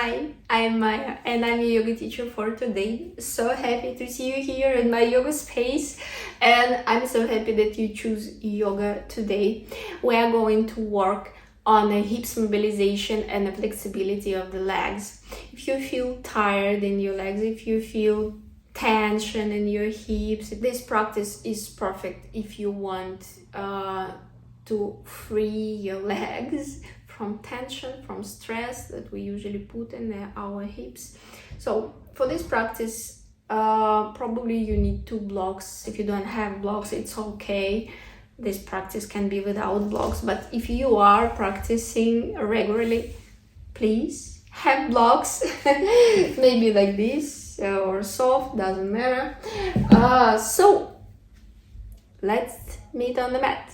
Hi, I'm Maya and I'm a yoga teacher for today. So happy to see you here in my yoga space, and I'm so happy that you choose yoga today. We are going to work on the hips mobilization and the flexibility of the legs. If you feel tired in your legs, if you feel tension in your hips, this practice is perfect if you want to free your legs from tension, from stress that we usually put in our hips. So for this practice, probably you need 2 blocks. If you don't have blocks, it's okay. This practice can be without blocks, but if you are practicing regularly, please have blocks. Maybe like this or soft, doesn't matter. So let's meet on the mat.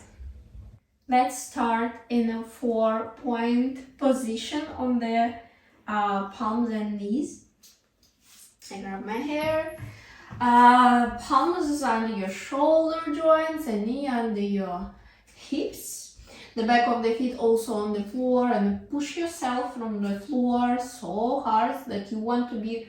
Let's start in a 4-point position on the palms and knees. I grab my hair. Palms is under your shoulder joints and knee under your hips. The back of the feet also on the floor, and push yourself from the floor so hard that you want to be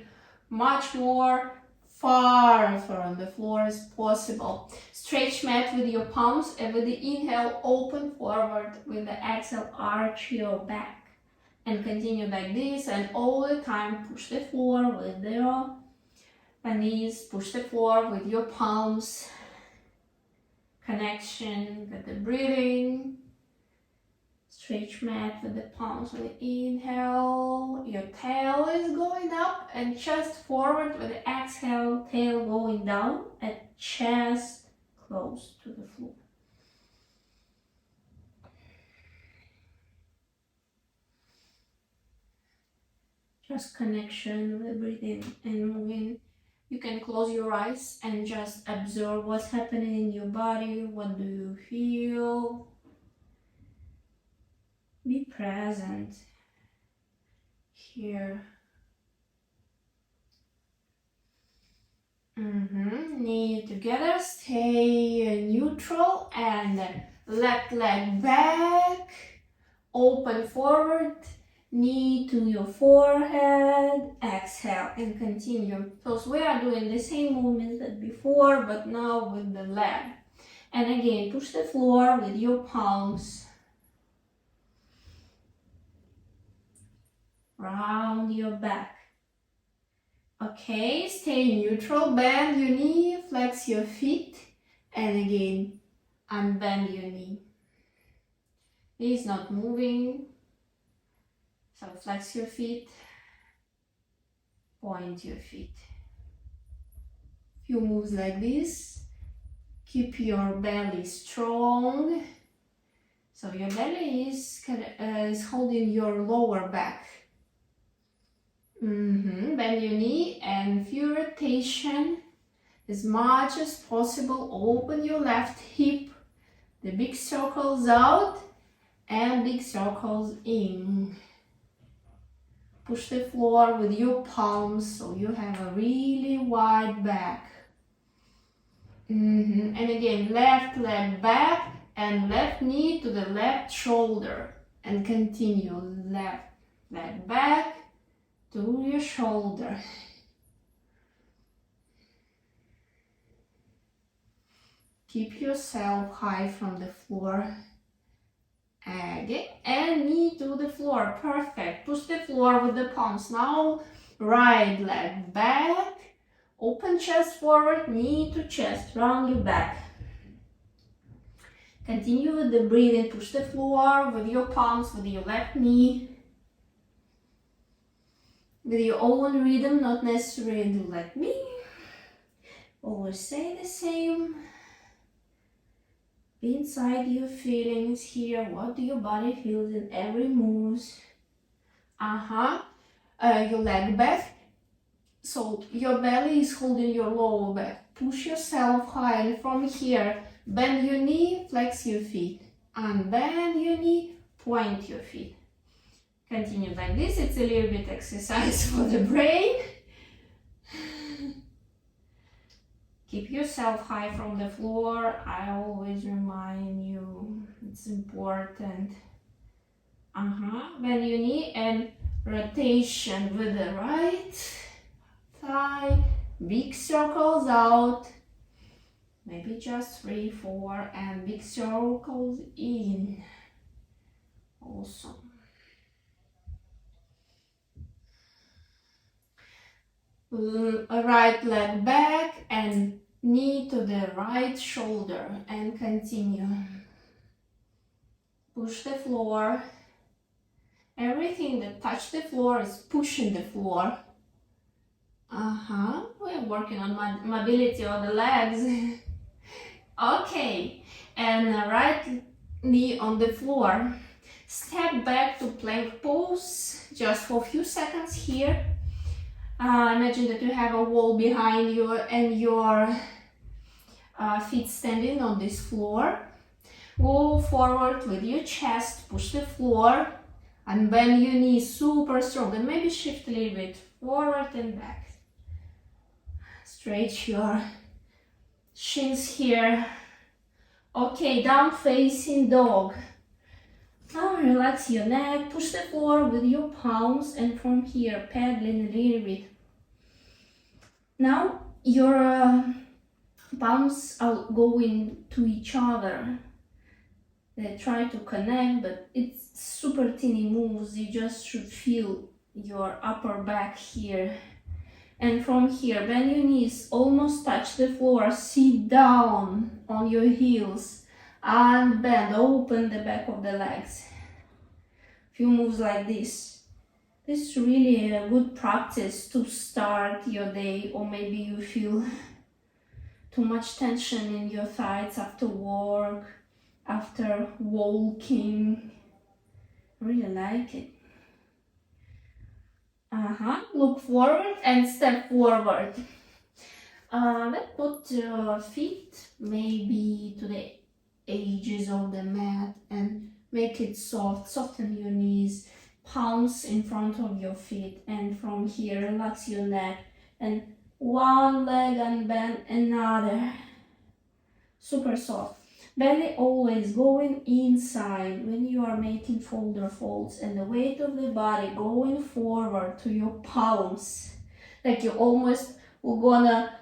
much more far from the floor as possible. Stretch mat with your palms, and with the inhale open forward, with the exhale arch your back, and continue like this, and all the time push the floor with your knees, push the floor with your palms. Connection with the breathing. Stretch mat with the palms with the inhale. Your tail is going up and chest forward with the exhale. Tail going down and chest close to the floor. Just connection with breathing and moving. You can close your eyes and just observe what's happening in your body. What do you feel? Be present here. Knee together, stay neutral, and left leg back, open forward, knee to your forehead, exhale, and continue. So we are doing the same movement as before, but now with the leg. And again, push the floor with your palms. Round your back. Okay, stay neutral, bend your knee, flex your feet, and again, unbend your knee. Knee is not moving, so flex your feet, point your feet. Few moves like this. Keep your belly strong. So your belly is holding your lower back. Bend your knee and few rotation as much as possible. Open your left hip. The big circles out and big circles in. Push the floor with your palms so you have a really wide back. And again, left leg back and left knee to the left shoulder. And continue left leg back to your shoulder. Keep yourself high from the floor. Again, and knee to the floor. Perfect. Push the floor with the palms. Now, right leg back. Open chest forward, knee to chest. Round your back. Continue with the breathing. Push the floor with your palms, with your left knee. With your own rhythm, not necessarily do like me. Always say the same. Be inside your feelings here. What do your body feels in every move? Your leg back. So your belly is holding your lower back. Push yourself high, and from here, bend your knee, flex your feet. Unbend your knee, point your feet. Continue like this. It's a little bit exercise for the brain. Keep yourself high from the floor. I always remind you, it's important. Bend your knee and Rotation with the right thigh, big circles out, maybe just 3, 4, and big circles in. Awesome. Right leg back and knee to the right shoulder and continue. Push the floor. Everything that touches the floor is pushing the floor. We're working on mobility of the legs. Okay, and right knee on the floor. Step back to plank pose just for a few seconds here. Imagine that you have a wall behind you and your feet standing on this floor. Go forward with your chest, push the floor, and bend your knees super strong, and maybe shift a little bit forward and back. Stretch your shins here. Okay, down facing dog. Now relax your neck, push the floor with your palms, and from here pedaling a little bit. Now your palms are going to each other. They try to connect, but it's super teeny moves. You just should feel your upper back here. And from here, bend your knees, almost touch the floor, sit down on your heels and bend, open the back of the legs. Few moves like this. This is really a good practice to start your day, or maybe you feel too much tension in your thighs after work, after walking. Really like it. Look forward and step forward. Let's put your feet maybe to the edges of the mat and make it soft. Soften your knees, palms in front of your feet, and from here relax your neck and one leg and bend another. Super soft. Belly always going inside when you are making shoulder folds, and the weight of the body going forward to your palms, like you almost will gonna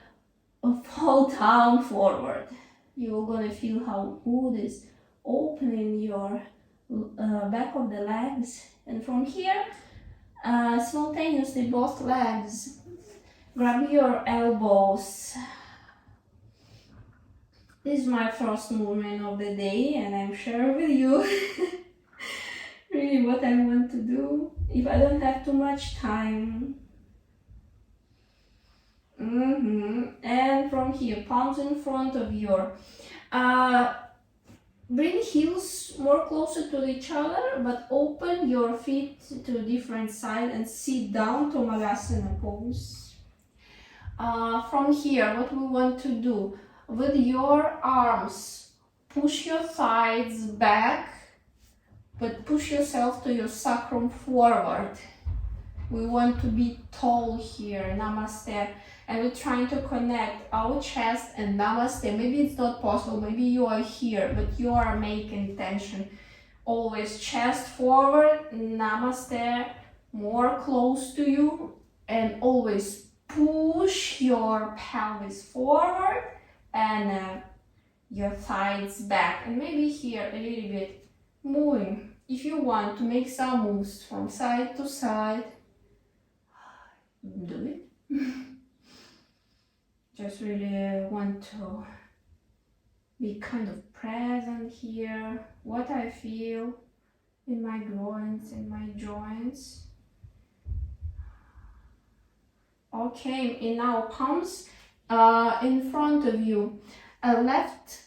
fall down forward. You're gonna feel how good is opening your back of the legs, and from here simultaneously both legs. Grab your elbows. This is my first movement of the day, and I'm sharing with you really what I want to do if I don't have too much time. And from here, palms in front of your bring heels more closer to each other, but open your feet to a different side and sit down to Malasana pose. From here, what we want to do, with your arms, push your thighs back, but push yourself to your sacrum forward. We want to be tall here, namaste. And we're trying to connect our chest and namaste. Maybe it's not possible, maybe you are here, but you are making tension. Always chest forward, namaste, more close to you, and always push your pelvis forward and your thighs back, and maybe here a little bit moving. If you want to make some moves from side to side, do it. Just really want to be kind of present here, what I feel in my groins, in my joints. Okay, in now palms in front of you, left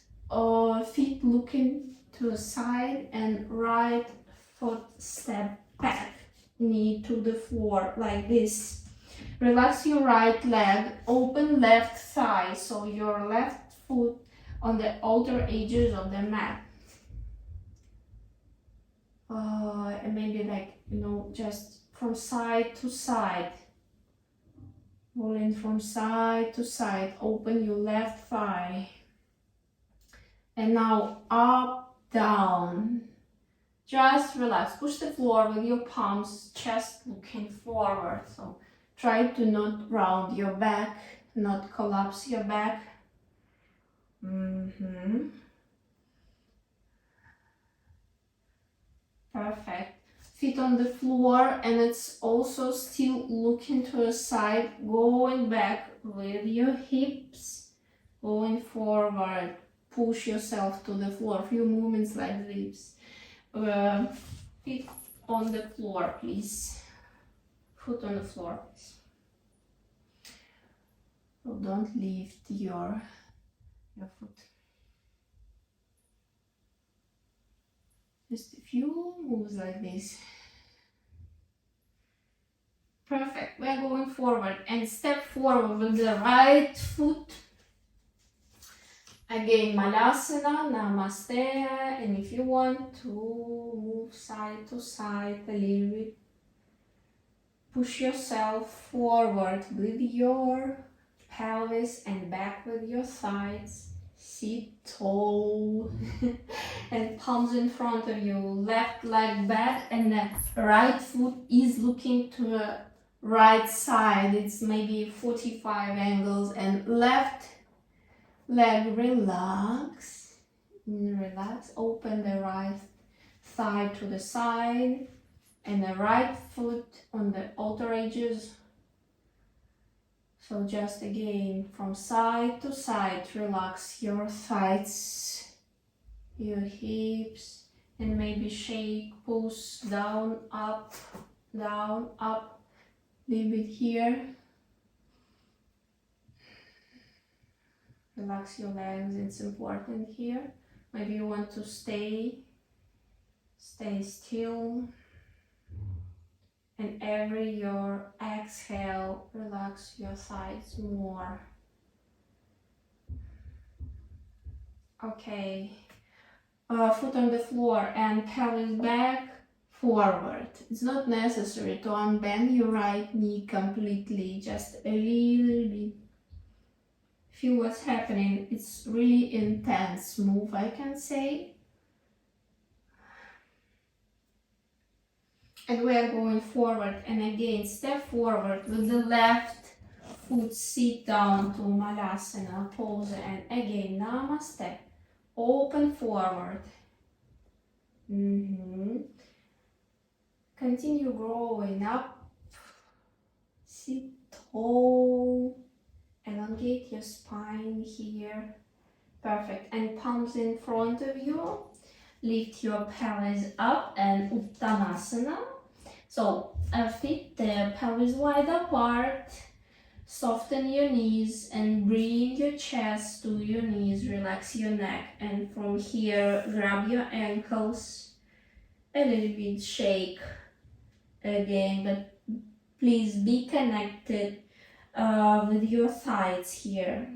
feet looking to the side and right foot step back, knee to the floor like this. Relax your right leg, open left thigh, so your left foot on the outer edges of the mat. And maybe like, just from side to side. Rolling from side to side, open your left thigh. And now up, down. Just relax. Push the floor with your palms, chest looking forward. So try to not round your back, not collapse your back. Perfect. Feet on the floor, and it's also still looking to the side, going back with your hips, going forward. Push yourself to the floor. Few movements like this. Feet on the floor, please. Foot on the floor, please. So don't lift your foot. Just a few moves like this. Perfect. We're going forward and step forward with the right foot. Again, Malasana, Namaste, and if you want to move side to side a little bit, push yourself forward with your pelvis and back with your thighs. Sit tall and palms in front of you, left leg back, and the right foot is looking to the right side. It's maybe 45 angles, and left leg relax, open the right thigh to the side and the right foot on the outer edges. So just again from side to side, relax your thighs, your hips, and maybe shake, push down, up, little bit here. Relax your legs, it's important here. Maybe you want to stay still. And every your exhale, relax your thighs more. Okay, foot on the floor and pelvis back, forward. It's not necessary to unbend your right knee completely, just a little bit. Feel what's happening. It's really intense move, I can say. And we are going forward, and again step forward with the left foot, sit down to Malasana pose, and again Namaste, open forward. Continue growing up, sit tall, elongate your spine here. Perfect. And palms in front of you, lift your pelvis up and Uttanasana. So feet the pelvis wide apart, soften your knees and bring your chest to your knees, relax your neck, and from here grab your ankles, a little bit shake again, but please be connected with your thighs here,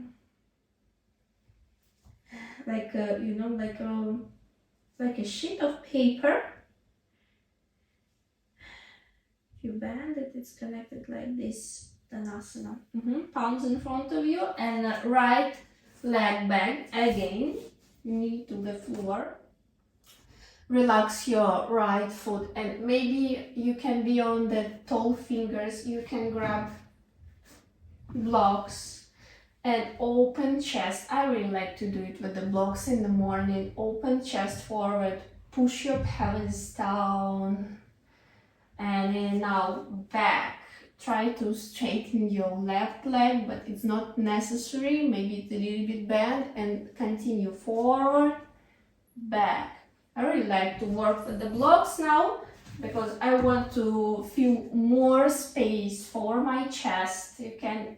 like like a sheet of paper. If you bend it, it's connected like this. Danasana. Palms in front of you, and right leg bend again, knee to the floor. Relax your right foot, and maybe you can be on the tall fingers. You can grab blocks and open chest. I really like to do it with the blocks in the morning. Open chest forward, push your pelvis down, and then now back. Try to straighten your left leg, but it's not necessary. Maybe it's a little bit bent, and continue forward, back. I really like to work with the blocks now because I want to feel more space for my chest. You can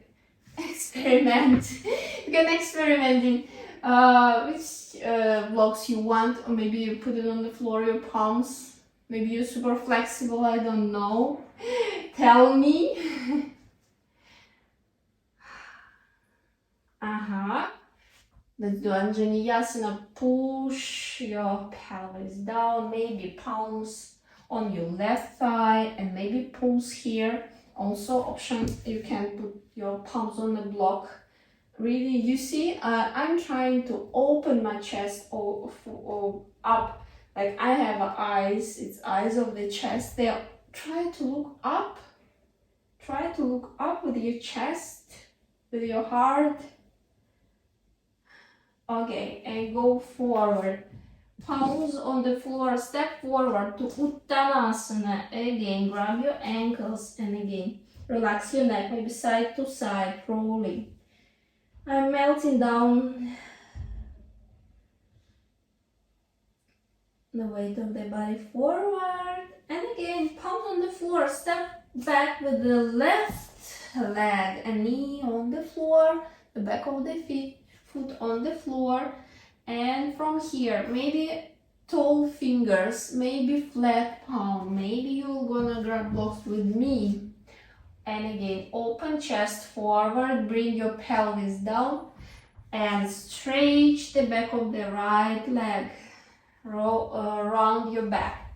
experiment. You can experiment in which blocks you want, or maybe you put it on the floor, your palms. Maybe you're super flexible, I don't know. Tell me. Let's do Anjaneyasana. Push your pelvis down, maybe palms on your left thigh, and maybe pulse here. Also option, you can put your palms on the block. Really, you see, I'm trying to open my chest or up Like I have eyes, it's eyes of the chest. They try to look up. Try to look up with your chest, with your heart. Okay, and go forward. Palms on the floor, step forward to Uttanasana. Again, grab your ankles and again, relax your neck, maybe side to side, rolling. I'm melting down the weight of the body forward. And again, palms on the floor, step back with the left leg and knee on the floor, the back of the foot on the floor. And from here, maybe tall fingers, maybe flat palm, maybe you're gonna grab blocks with me. And again, open chest forward, bring your pelvis down and stretch the back of the right leg. Roll around your back.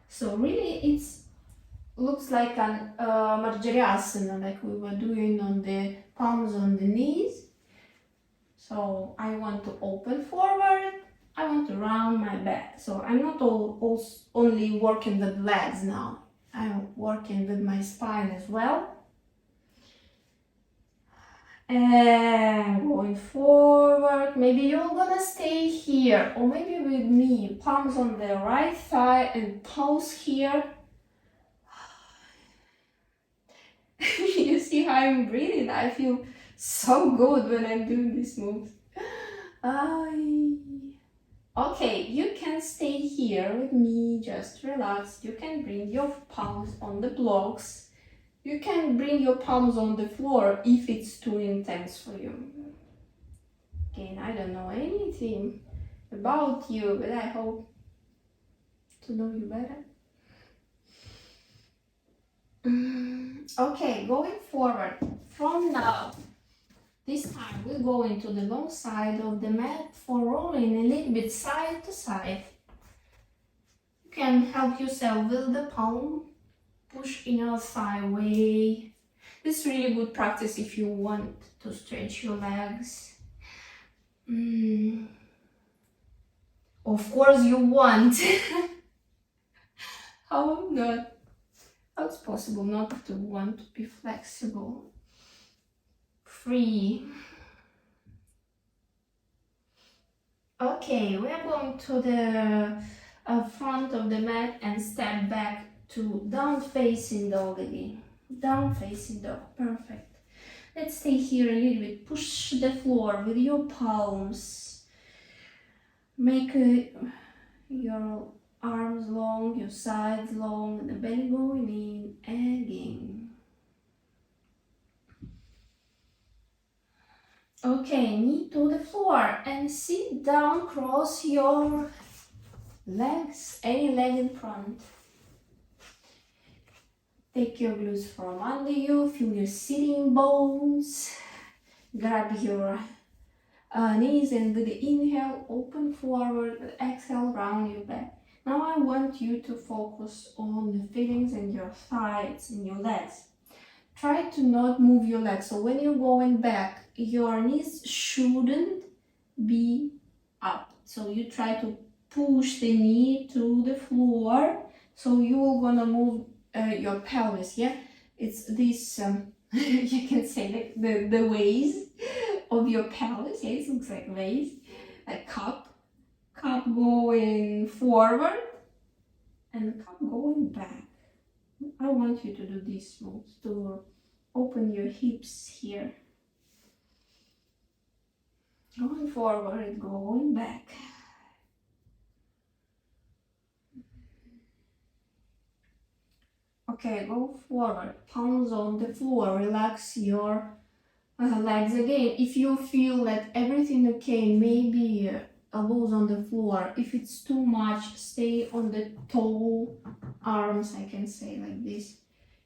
So really it looks like an Marjariasana, like we were doing on the palms on the knees. So I want to open forward, I want to round my back. So I'm not only working with legs now, I'm working with my spine as well. And going forward, maybe you're gonna stay here, or maybe with me, palms on the right thigh and pulse here. You see how I'm breathing? I feel so good when I'm doing these moves. Okay, you can stay here with me, just relax. You can bring your palms on the blocks. You can bring your palms on the floor if it's too intense for you. Again, I don't know anything about you, but I hope to know you better. Okay, going forward. From now, this time we're going to the long side of the mat for rolling a little bit side to side. You can help yourself with the palm. Push inner thigh away. This is really good practice if you want to stretch your legs. Of course you want. How not? How it's possible not to want to be flexible? Free. Okay, we are going to the front of the mat and step back to down facing dog again. Down facing dog, perfect. Let's stay here a little bit. Push the floor with your palms. Make your arms long, your sides long, the belly going in again. Okay, knee to the floor and sit down, cross your legs, any leg in front. Take your glutes from under you, feel your sitting bones. Grab your knees and with the inhale, open forward, with exhale, round your back. Now I want you to focus on the feelings in your thighs and your legs. Try to not move your legs. So when you're going back, your knees shouldn't be up. So you try to push the knee to the floor. So you're gonna move your pelvis, yeah? It's this, you can say like the waist of your pelvis. Yeah, it looks like waist, like cup going forward and cup going back. I want you to do these moves to open your hips here. Going forward, going back. Okay, go forward, palms on the floor, relax your legs again. If you feel that everything okay, maybe elbows on the floor. If it's too much, stay on the tall arms, I can say like this.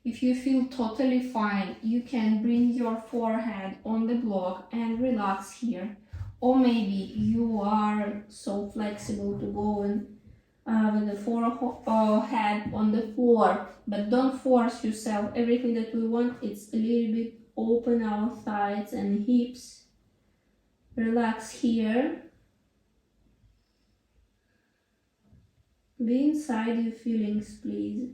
If you feel totally fine, you can bring your forehead on the block and relax here. Or maybe you are so flexible to go and with the forehead on the floor, but don't force yourself. Everything that we want, it's a little bit open our thighs and hips. Relax here. Be inside your feelings, please.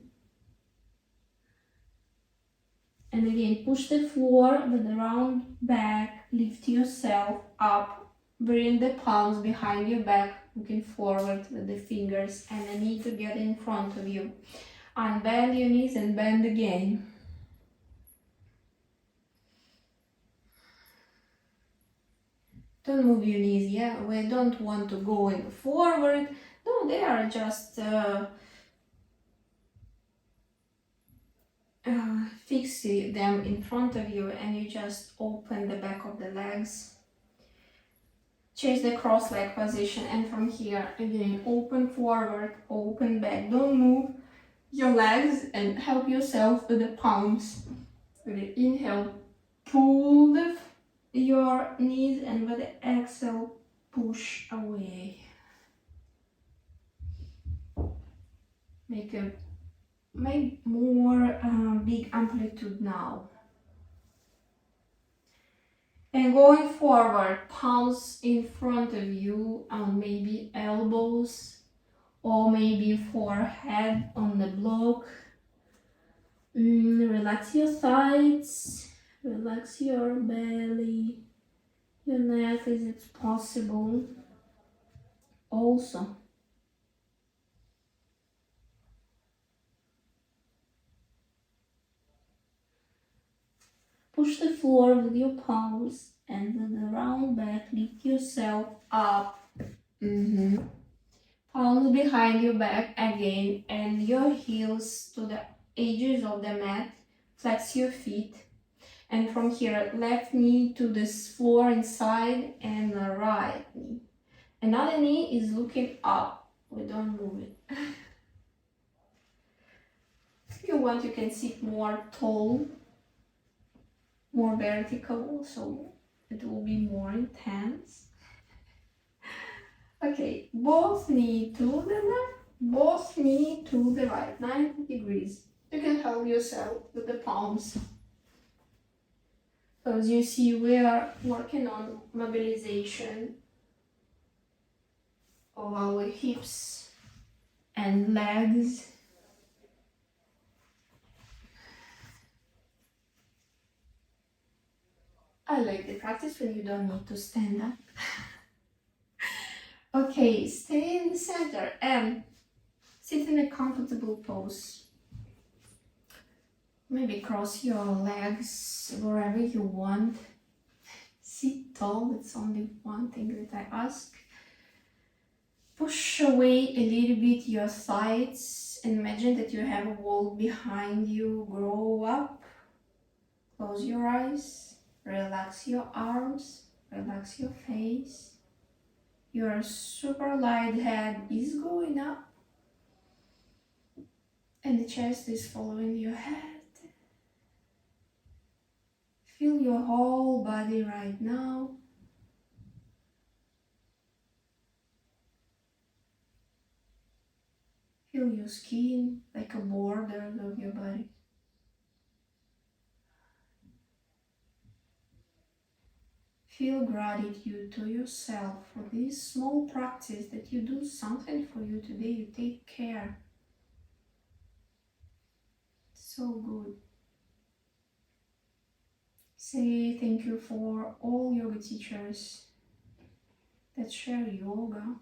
And again, push the floor with the round back, lift yourself up, bring the palms behind your back, looking forward with the fingers and the knee together in front of you. Unbend your knees and bend again. Don't move your knees, yeah? We don't want to go forward. No, they are just fix them in front of you and you just open the back of the legs. Change the cross leg position and from here again open forward, open back. Don't move your legs and help yourself with the palms. With the inhale, pull your knees and with the exhale, push away. Make more big amplitude now. And going forward, palms in front of you, maybe elbows or maybe forehead on the block. Relax your thighs, relax your belly, your neck as it's possible. Also, push the floor with your palms and with the round back, lift yourself up. Palms behind your back again and your heels to the edges of the mat. Flex your feet. And from here, left knee to this floor inside and the right knee. Another knee is looking up. We don't move it. If you want, you can sit more tall, more vertical, so it will be more intense. Okay, both knee to the left, both knee to the right, 90 degrees. You can help yourself with the palms. So as you see, we are working on mobilization of our hips and legs. I like the practice when you don't need to stand up. Okay, stay in the center and sit in a comfortable pose. Maybe cross your legs wherever you want. Sit tall, that's only one thing that I ask. Push away a little bit your thighs. Imagine that you have a wall behind you. Grow up. Close your eyes. Relax your arms. Relax your face. Your super light head is going up. And the chest is following your head. Feel your whole body right now. Feel your skin like a border of your body. Feel gratitude to yourself for this small practice that you do something for you today. You take care. So good. Say thank you for all yoga teachers that share yoga.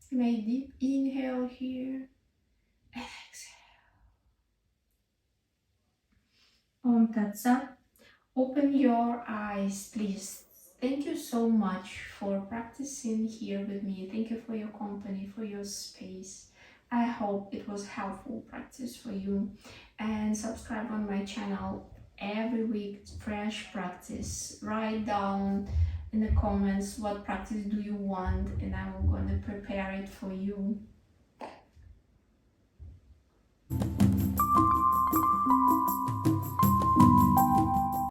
Make deep inhale here and exhale. Om Tat Sat. Open your eyes, please. Thank you so much for practicing here with me. Thank you for your company, for your space. I hope it was helpful practice for you. And subscribe on my channel every week, fresh practice. Write down in the comments what practice do you want and I'm going to prepare it for you.